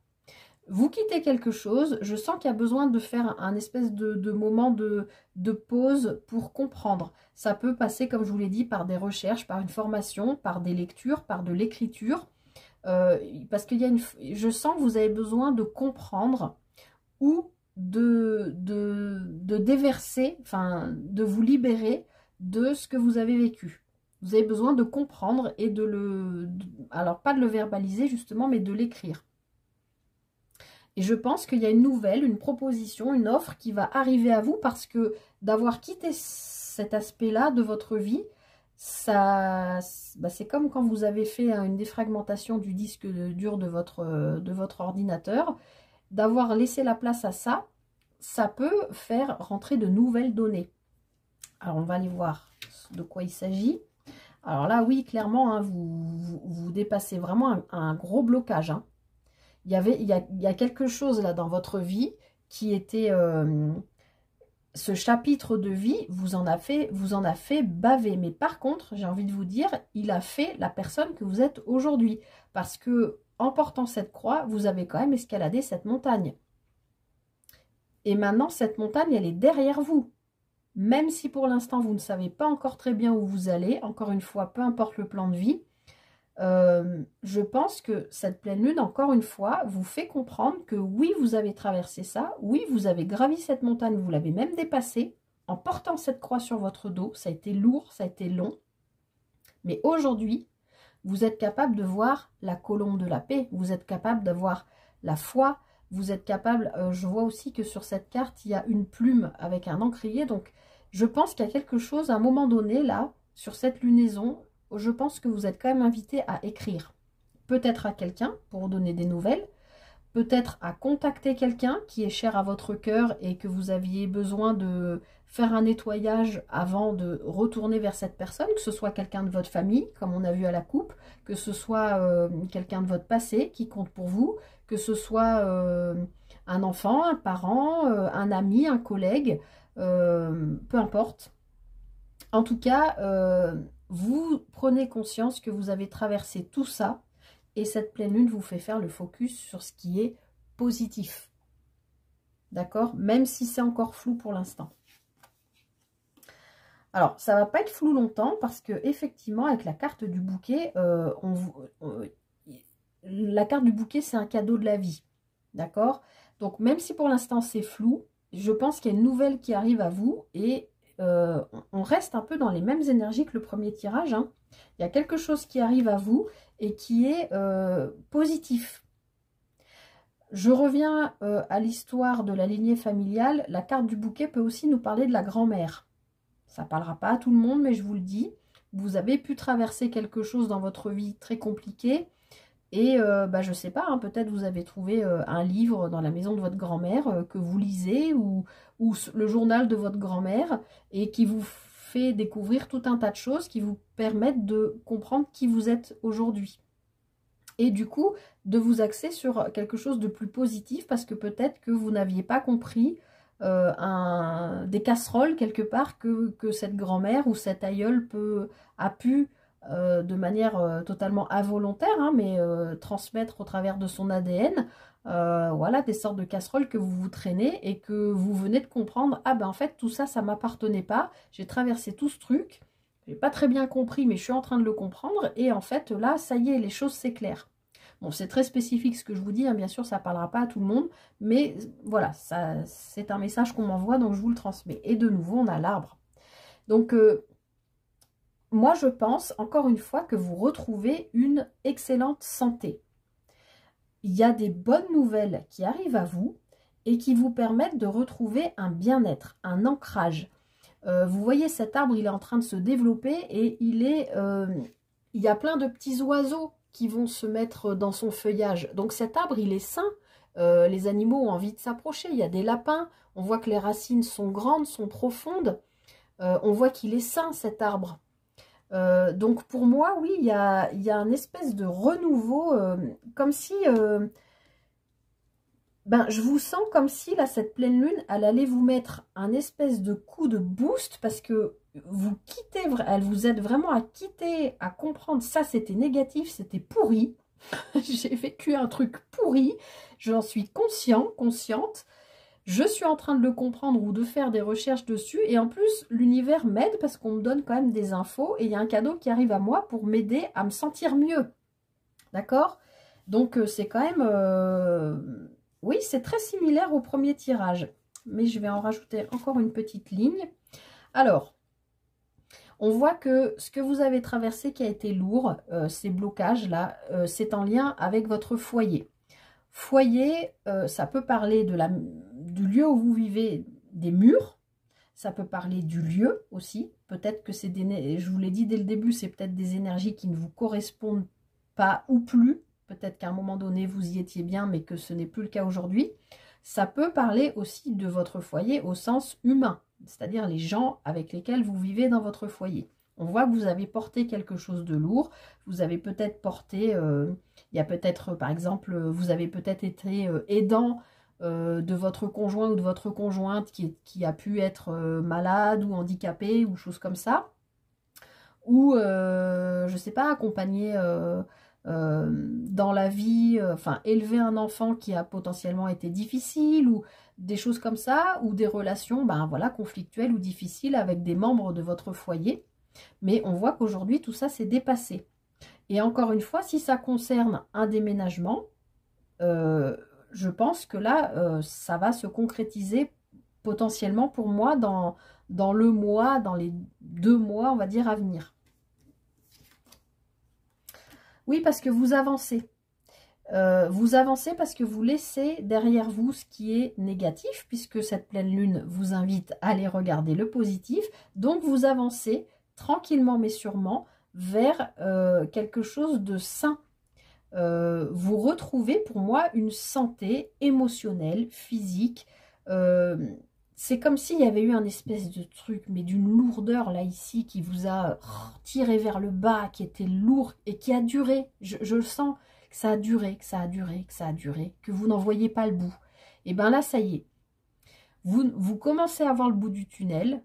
Vous quittez quelque chose, je sens qu'il y a besoin de faire un espèce de moment de pause pour comprendre. Ça peut passer, comme je vous l'ai dit, par des recherches, par une formation, par des lectures, par de l'écriture. Parce qu'il y a je sens que vous avez besoin de comprendre ou de déverser, enfin de vous libérer de ce que vous avez vécu. Vous avez besoin de comprendre et alors pas de le verbaliser justement, mais de l'écrire. Et je pense qu'il y a une nouvelle, une proposition, une offre qui va arriver à vous parce que d'avoir quitté cet aspect-là de votre vie, ça, bah c'est comme quand vous avez fait une défragmentation du disque dur de votre ordinateur. D'avoir laissé la place à ça, ça peut faire rentrer de nouvelles données. Alors, on va aller voir de quoi il s'agit. Alors là, oui, clairement, hein, vous dépassez vraiment un gros blocage. Hein. Il y a quelque chose là dans votre vie qui était... ce chapitre de vie vous en a fait baver. Mais par contre, j'ai envie de vous dire, il a fait la personne que vous êtes aujourd'hui. Parce que en portant cette croix, vous avez quand même escaladé cette montagne. Et maintenant, cette montagne, elle est derrière vous. Même si pour l'instant, vous ne savez pas encore très bien où vous allez, encore une fois, peu importe le plan de vie, je pense que cette pleine lune, encore une fois, vous fait comprendre que oui, vous avez traversé ça, oui, vous avez gravi cette montagne, vous l'avez même dépassée, en portant cette croix sur votre dos. Ça a été lourd, ça a été long. Mais aujourd'hui, vous êtes capable de voir la colombe de la paix, vous êtes capable d'avoir la foi, vous êtes capable, je vois aussi que sur cette carte, il y a une plume avec un encrier, donc je pense qu'il y a quelque chose, à un moment donné, là, sur cette lunaison, je pense que vous êtes quand même invité à écrire. Peut-être à quelqu'un, pour vous donner des nouvelles, peut-être à contacter quelqu'un qui est cher à votre cœur et que vous aviez besoin de faire un nettoyage avant de retourner vers cette personne, que ce soit quelqu'un de votre famille, comme on a vu à la coupe, que ce soit quelqu'un de votre passé qui compte pour vous, que ce soit un enfant, un parent, un ami, un collègue, peu importe. En tout cas, vous prenez conscience que vous avez traversé tout ça et cette pleine lune vous fait faire le focus sur ce qui est positif. D'accord? Même si c'est encore flou pour l'instant. Alors, ça ne va pas être flou longtemps parce que effectivement, avec la carte du bouquet, la carte du bouquet, c'est un cadeau de la vie. D'accord? Donc, même si pour l'instant c'est flou, je pense qu'il y a une nouvelle qui arrive à vous et on reste un peu dans les mêmes énergies que le premier tirage. Hein. Il y a quelque chose qui arrive à vous et qui est positif. Je reviens à l'histoire de la lignée familiale. La carte du bouquet peut aussi nous parler de la grand-mère. Ça ne parlera pas à tout le monde, mais je vous le dis. Vous avez pu traverser quelque chose dans votre vie très compliqué. Et je ne sais pas, hein, peut-être vous avez trouvé un livre dans la maison de votre grand-mère que vous lisez ou le journal de votre grand-mère et qui vous fait découvrir tout un tas de choses qui vous permettent de comprendre qui vous êtes aujourd'hui. Et du coup, de vous axer sur quelque chose de plus positif parce que peut-être que vous n'aviez pas compris des casseroles quelque part que cette grand-mère ou cette aïeule a pu de manière totalement involontaire, hein, mais transmettre au travers de son ADN, voilà, des sortes de casseroles que vous traînez et que vous venez de comprendre, ah ben en fait tout ça, ça ne m'appartenait pas, j'ai traversé tout ce truc, j'ai pas très bien compris, mais je suis en train de le comprendre, et en fait là, ça y est, les choses s'éclairent. Bon, c'est très spécifique ce que je vous dis, hein, bien sûr, ça ne parlera pas à tout le monde, mais voilà, c'est un message qu'on m'envoie, donc je vous le transmets. Et de nouveau, on a l'arbre. Donc, moi, je pense, encore une fois, que vous retrouvez une excellente santé. Il y a des bonnes nouvelles qui arrivent à vous et qui vous permettent de retrouver un bien-être, un ancrage. Vous voyez, cet arbre, il est en train de se développer et il y a plein de petits oiseaux qui vont se mettre dans son feuillage. Donc cet arbre, il est sain. Les animaux ont envie de s'approcher. Il y a des lapins. On voit que les racines sont grandes, sont profondes. On voit qu'il est sain, cet arbre. Donc pour moi, oui, il y a un espèce de renouveau, comme si ben, je vous sens comme si, là, cette pleine lune, elle allait vous mettre un espèce de coup de boost parce que vous quittez, elle vous aide vraiment à quitter, à comprendre, ça, c'était négatif, c'était pourri. J'ai vécu un truc pourri, j'en suis consciente. Je suis en train de le comprendre ou de faire des recherches dessus. Et en plus, l'univers m'aide parce qu'on me donne quand même des infos. Et il y a un cadeau qui arrive à moi pour m'aider à me sentir mieux. D'accord? Donc, c'est quand même... oui, c'est très similaire au premier tirage. Mais je vais en rajouter encore une petite ligne. Alors, on voit que ce que vous avez traversé qui a été lourd, ces blocages-là, c'est en lien avec votre foyer. Foyer, ça peut parler du lieu où vous vivez, des murs. Ça peut parler du lieu aussi. Peut-être que c'est des... Je vous l'ai dit dès le début, c'est peut-être des énergies qui ne vous correspondent pas ou plus. Peut-être qu'à un moment donné, vous y étiez bien, mais que ce n'est plus le cas aujourd'hui. Ça peut parler aussi de votre foyer au sens humain, c'est-à-dire les gens avec lesquels vous vivez dans votre foyer. On voit que vous avez porté quelque chose de lourd. Vous avez peut-être porté, il y a peut-être, par exemple, vous avez peut-être été aidant de votre conjoint ou de votre conjointe qui a pu être malade ou handicapé ou chose comme ça. Ou, je ne sais pas, accompagner dans la vie, enfin, élever un enfant qui a potentiellement été difficile ou des choses comme ça, ou des relations, ben voilà, conflictuelles ou difficiles avec des membres de votre foyer. Mais on voit qu'aujourd'hui, tout ça s'est dépassé. Et encore une fois, si ça concerne un déménagement, je pense que là, ça va se concrétiser potentiellement pour moi dans le mois, dans les 2 mois, on va dire, à venir. Oui, parce que vous avancez. Vous avancez parce que vous laissez derrière vous ce qui est négatif, puisque cette pleine lune vous invite à aller regarder le positif. Donc, vous avancez tranquillement mais sûrement vers quelque chose de sain. Vous retrouvez pour moi une santé émotionnelle, physique. C'est comme s'il y avait eu un espèce de truc, mais d'une lourdeur là ici qui vous a tiré vers le bas, qui était lourd et qui a duré. Je le sens que ça a duré, que ça a duré, que ça a duré, que vous n'en voyez pas le bout. Et bien là, ça y est. Vous commencez à voir le bout du tunnel.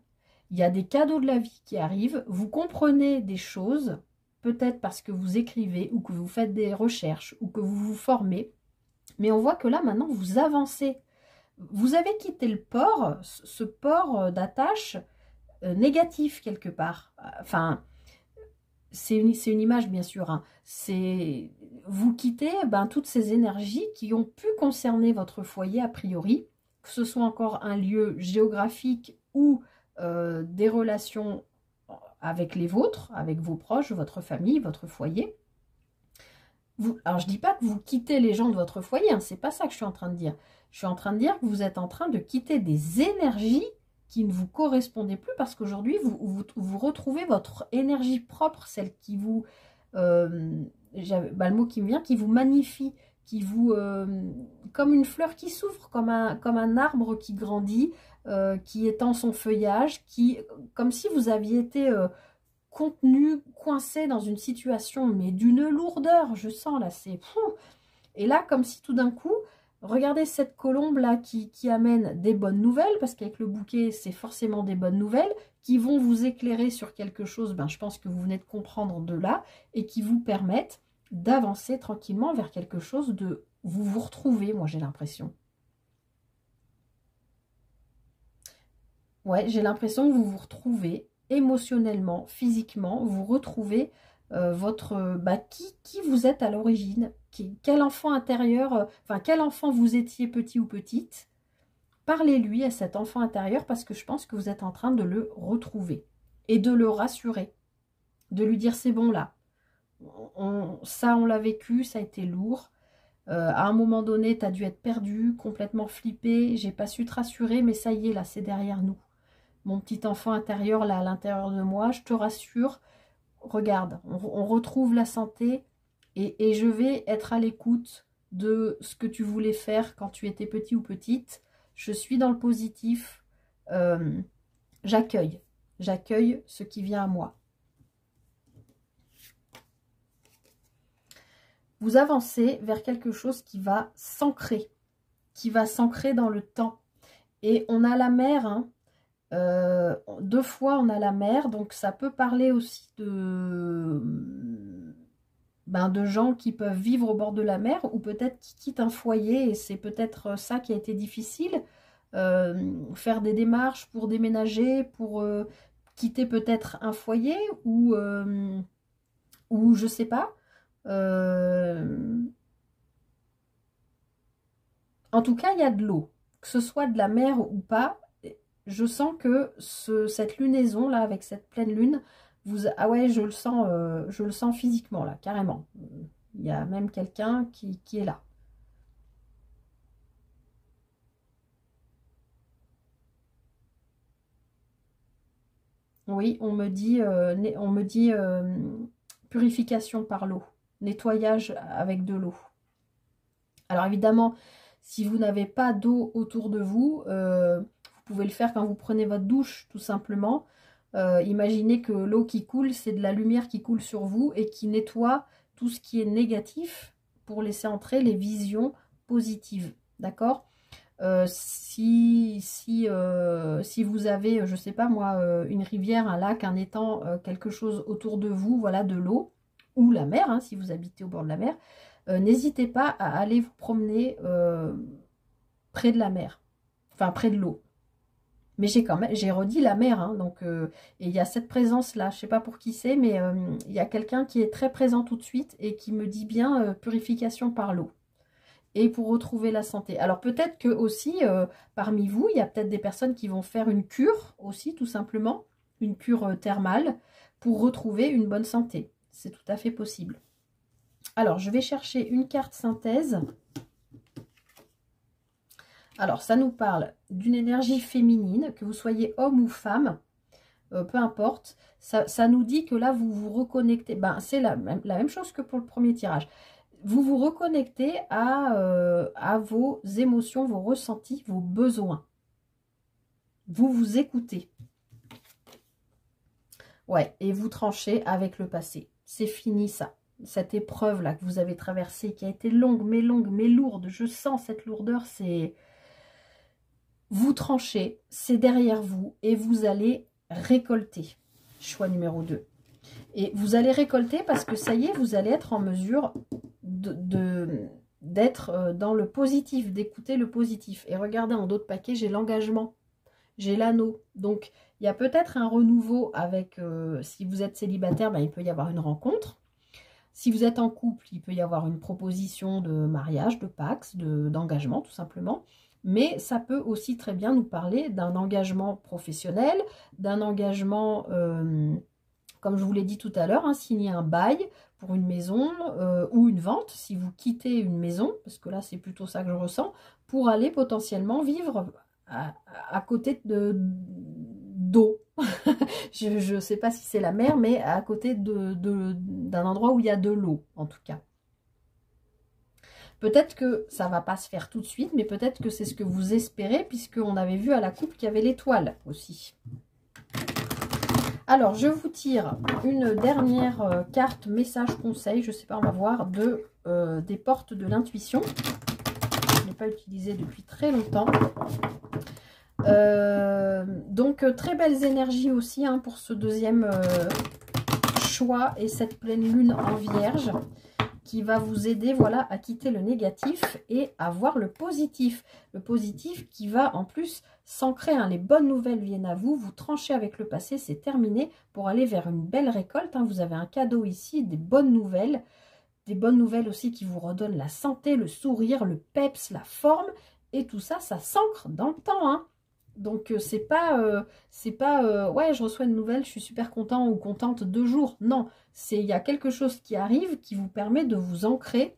Il y a des cadeaux de la vie qui arrivent. Vous comprenez des choses, peut-être parce que vous écrivez ou que vous faites des recherches ou que vous vous formez. Mais on voit que là, maintenant, vous avancez. Vous avez quitté le port, ce port d'attache négatif quelque part. Enfin, c'est une image, bien sûr. Hein. Vous quittez toutes ces énergies qui ont pu concerner votre foyer a priori, que ce soit encore un lieu géographique ou des relations avec les vôtres, avec vos proches, votre famille, votre foyer. Alors, je ne dis pas que vous quittez les gens de votre foyer, hein, c'est pas ça que je suis en train de dire. Je suis en train de dire que vous êtes en train de quitter des énergies qui ne vous correspondaient plus parce qu'aujourd'hui, vous retrouvez votre énergie propre, celle qui vous... le mot qui me vient, qui vous magnifie, qui vous... comme une fleur qui s'ouvre, comme un arbre qui grandit, qui étend son feuillage, comme si vous aviez été... contenu, coincé dans une situation, mais d'une lourdeur, je sens là, c'est fou. Et là, comme si tout d'un coup, regardez cette colombe là qui amène des bonnes nouvelles, parce qu'avec le bouquet, c'est forcément des bonnes nouvelles, qui vont vous éclairer sur quelque chose, je pense que vous venez de comprendre de là, et qui vous permettent d'avancer tranquillement vers quelque chose de... Vous retrouvez, moi j'ai l'impression. Ouais, j'ai l'impression que vous vous retrouvez émotionnellement, physiquement, vous retrouvez votre qui vous êtes à l'origine, quel enfant intérieur, quel enfant vous étiez petit ou petite. Parlez-lui à cet enfant intérieur parce que je pense que vous êtes en train de le retrouver et de le rassurer, de lui dire c'est bon là, ça on l'a vécu, ça a été lourd. À un moment donné, tu as dû être perdu, complètement flippé, j'ai pas su te rassurer, mais ça y est là, c'est derrière nous. Mon petit enfant intérieur, là, à l'intérieur de moi, je te rassure, regarde, on retrouve la santé et je vais être à l'écoute de ce que tu voulais faire quand tu étais petit ou petite. Je suis dans le positif, j'accueille ce qui vient à moi. Vous avancez vers quelque chose qui va s'ancrer. qui va s'ancrer dans le temps. Et on a la mer, hein, 2 fois on a la mer, donc ça peut parler aussi de gens qui peuvent vivre au bord de la mer ou peut-être qui quittent un foyer et c'est peut-être ça qui a été difficile. Faire des démarches pour déménager, pour quitter peut-être un foyer ou je sais pas. En tout cas, il y a de l'eau. Que ce soit de la mer ou pas, je sens que cette lunaison là, avec cette pleine lune, ah ouais, je le sens physiquement là, carrément. Il y a même quelqu'un qui est là. Oui, on me dit, purification par l'eau, nettoyage avec de l'eau. Alors évidemment, si vous n'avez pas d'eau autour de vous, vous pouvez le faire quand vous prenez votre douche, tout simplement. Imaginez que l'eau qui coule, c'est de la lumière qui coule sur vous et qui nettoie tout ce qui est négatif pour laisser entrer les visions positives. D'accord? Si vous avez, je sais pas moi, une rivière, un lac, un étang, quelque chose autour de vous, voilà, de l'eau, ou la mer, hein, si vous habitez au bord de la mer, n'hésitez pas à aller vous promener près de la mer, enfin près de l'eau. Mais j'ai redit la mer, hein, donc et il y a cette présence-là, je sais pas pour qui c'est, mais il y a quelqu'un qui est très présent tout de suite et qui me dit bien purification par l'eau. Et pour retrouver la santé. Alors peut-être que aussi, parmi vous, il y a peut-être des personnes qui vont faire une cure aussi, tout simplement, une cure thermale, pour retrouver une bonne santé. C'est tout à fait possible. Alors, je vais chercher une carte synthèse. Alors, ça nous parle d'une énergie féminine, que vous soyez homme ou femme, peu importe. Ça nous dit que là, vous vous reconnectez. Ben, c'est la même chose que pour le premier tirage. Vous vous reconnectez à vos émotions, vos ressentis, vos besoins. Vous vous écoutez. Ouais, et vous tranchez avec le passé. C'est fini ça. Cette épreuve-là que vous avez traversée, qui a été longue, mais lourde. Je sens cette lourdeur, c'est... Vous tranchez, c'est derrière vous, et vous allez récolter. Choix numéro 2. Et vous allez récolter parce que ça y est, vous allez être en mesure d'être dans le positif, d'écouter le positif. Et regardez, en dos de paquet, j'ai l'engagement, j'ai l'anneau. Donc, il y a peut-être un renouveau avec, si vous êtes célibataire, ben, il peut y avoir une rencontre. Si vous êtes en couple, il peut y avoir une proposition de mariage, de pax, d'engagement, tout simplement. Mais ça peut aussi très bien nous parler d'un engagement professionnel, d'un engagement... comme je vous l'ai dit tout à l'heure, hein, signer un bail pour une maison ou une vente, si vous quittez une maison, parce que là c'est plutôt ça que je ressens, pour aller potentiellement vivre à côté d'eau. Je ne sais pas si c'est la mer, mais à côté d'un endroit où il y a de l'eau, en tout cas. Peut-être que ça ne va pas se faire tout de suite, mais peut-être que c'est ce que vous espérez, puisqu'on avait vu à la coupe qu'il y avait l'étoile aussi. Alors, je vous tire une dernière carte, message, conseil, je ne sais pas, on va voir, des portes de l'intuition. Je ne l'ai pas utilisé depuis très longtemps. Donc, très belles énergies aussi hein, pour ce deuxième choix et cette pleine lune en vierge qui va vous aider voilà, à quitter le négatif et à voir le positif. Le positif qui va en plus s'ancrer. Hein. Les bonnes nouvelles viennent à vous. Vous tranchez avec le passé, c'est terminé pour aller vers une belle récolte. Hein. Vous avez un cadeau ici, des bonnes nouvelles. Des bonnes nouvelles aussi qui vous redonnent la santé, le sourire, le peps, la forme. Et tout ça, ça s'ancre dans le temps. Hein. Donc, c'est pas ouais, je reçois une nouvelle, je suis super content ou contente 2 jours. Non, il y a quelque chose qui arrive qui vous permet de vous ancrer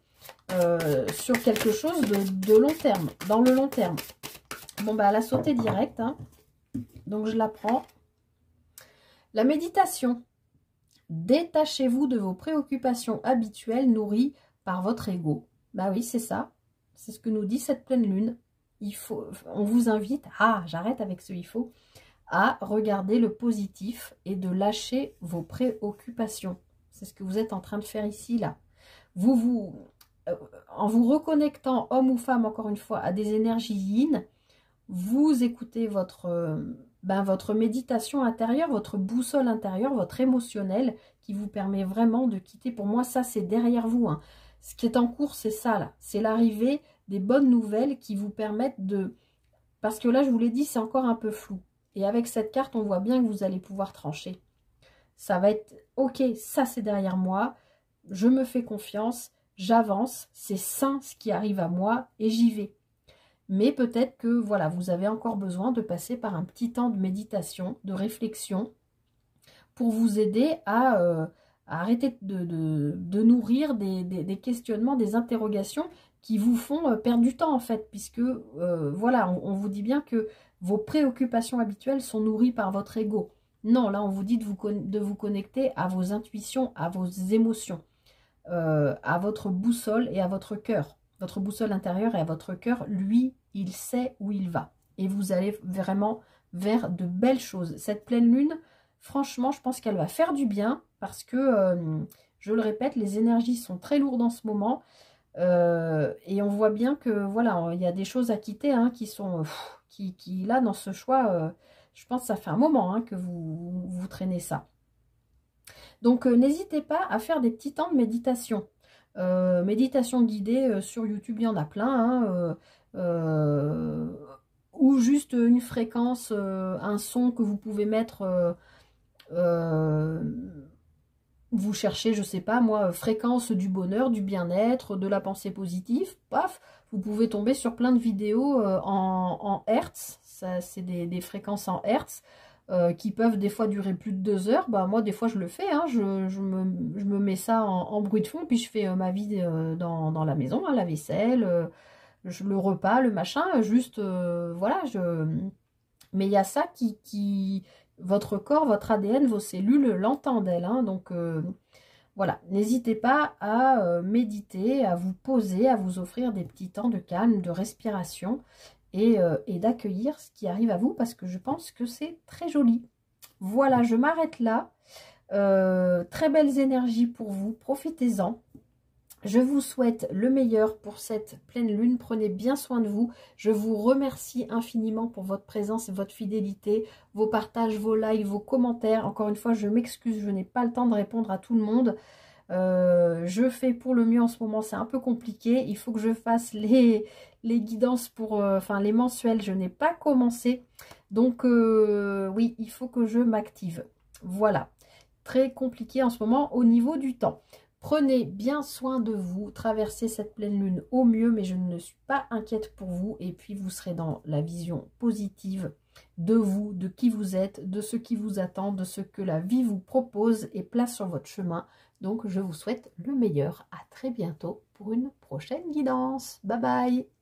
sur quelque chose de long terme, dans le long terme. Bon, bah, elle a sauté direct, hein. Donc je la prends. La méditation. Détachez-vous de vos préoccupations habituelles nourries par votre ego. Bah oui, c'est ça. C'est ce que nous dit cette pleine lune. On vous invite, j'arrête avec ce il faut, à regarder le positif et de lâcher vos préoccupations. C'est ce que vous êtes en train de faire ici, là. en vous reconnectant, homme ou femme, encore une fois, à des énergies yin, vous écoutez votre méditation intérieure, votre boussole intérieure, votre émotionnel, qui vous permet vraiment de quitter. Pour moi, ça, c'est derrière vous, hein. Ce qui est en cours, c'est ça, là. C'est l'arrivée des bonnes nouvelles qui vous permettent de... Parce que là, je vous l'ai dit, c'est encore un peu flou. Et avec cette carte, on voit bien que vous allez pouvoir trancher. Ça va être, ok, ça, c'est derrière moi. Je me fais confiance, j'avance, c'est sain ce qui arrive à moi et j'y vais. Mais peut-être que voilà, vous avez encore besoin de passer par un petit temps de méditation, de réflexion, pour vous aider à arrêter de nourrir des questionnements, des interrogations qui vous font perdre du temps en fait, puisque voilà, on vous dit bien que vos préoccupations habituelles sont nourries par votre ego. Non, là on vous dit de vous connecter à vos intuitions, à vos émotions, à votre boussole et à votre cœur. Votre boussole intérieure et à votre cœur, lui, il sait où il va. Et vous allez vraiment vers de belles choses. Cette pleine lune, franchement, je pense qu'elle va faire du bien parce que, je le répète, les énergies sont très lourdes en ce moment. Et on voit bien que, voilà, il y a des choses à quitter hein, qui sont... qui, là, dans ce choix, je pense que ça fait un moment hein, que vous traînez ça. Donc, n'hésitez pas à faire des petits temps de méditation. Méditation guidée sur YouTube, il y en a plein. Hein, ou juste une fréquence, un son que vous pouvez mettre... vous cherchez, je sais pas moi, fréquence du bonheur, du bien-être, de la pensée positive, paf, vous pouvez tomber sur plein de vidéos en Hertz, ça c'est des fréquences en Hertz, qui peuvent des fois durer plus de 2 heures. Bah moi des fois je le fais, hein, je me mets ça en bruit de fond, puis je fais ma vie dans la maison, hein, la vaisselle, le repas, le machin, juste voilà, mais il y a ça qui votre corps, votre ADN, vos cellules l'entendent elles, hein, donc voilà, n'hésitez pas à méditer, à vous poser, à vous offrir des petits temps de calme, de respiration et d'accueillir ce qui arrive à vous parce que je pense que c'est très joli. Voilà, je m'arrête là. Très belles énergies pour vous, profitez-en. Je vous souhaite le meilleur pour cette pleine lune. Prenez bien soin de vous. Je vous remercie infiniment pour votre présence et votre fidélité, vos partages, vos likes, vos commentaires. Encore une fois, je m'excuse, je n'ai pas le temps de répondre à tout le monde. Je fais pour le mieux en ce moment, c'est un peu compliqué. Il faut que je fasse les guidances pour, enfin les mensuels. Je n'ai pas commencé. Donc oui, il faut que je m'active. Voilà, très compliqué en ce moment au niveau du temps. Prenez bien soin de vous, traversez cette pleine lune au mieux, mais je ne suis pas inquiète pour vous. Et puis, vous serez dans la vision positive de vous, de qui vous êtes, de ce qui vous attend, de ce que la vie vous propose et place sur votre chemin. Donc, je vous souhaite le meilleur. À très bientôt pour une prochaine guidance. Bye bye!